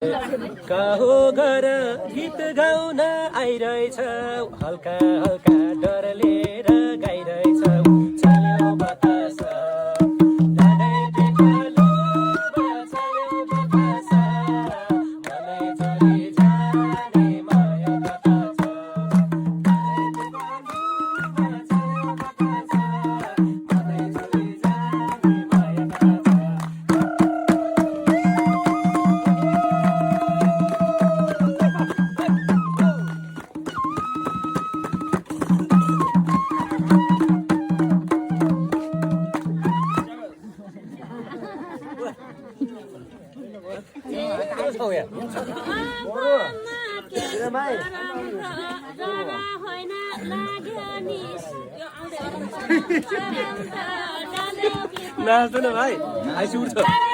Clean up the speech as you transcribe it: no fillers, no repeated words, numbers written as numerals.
कहो घर गीत गाउन आइरहेछौ हल्का हल्का डरले र गाइरहेछौ चल्यो बतास गाडै पिपलु चल्यो बतास मलाई चली जाने माया कता छ मलाई चली जाने माया कता छ नाच्दैन भाइ आइस उठ्छ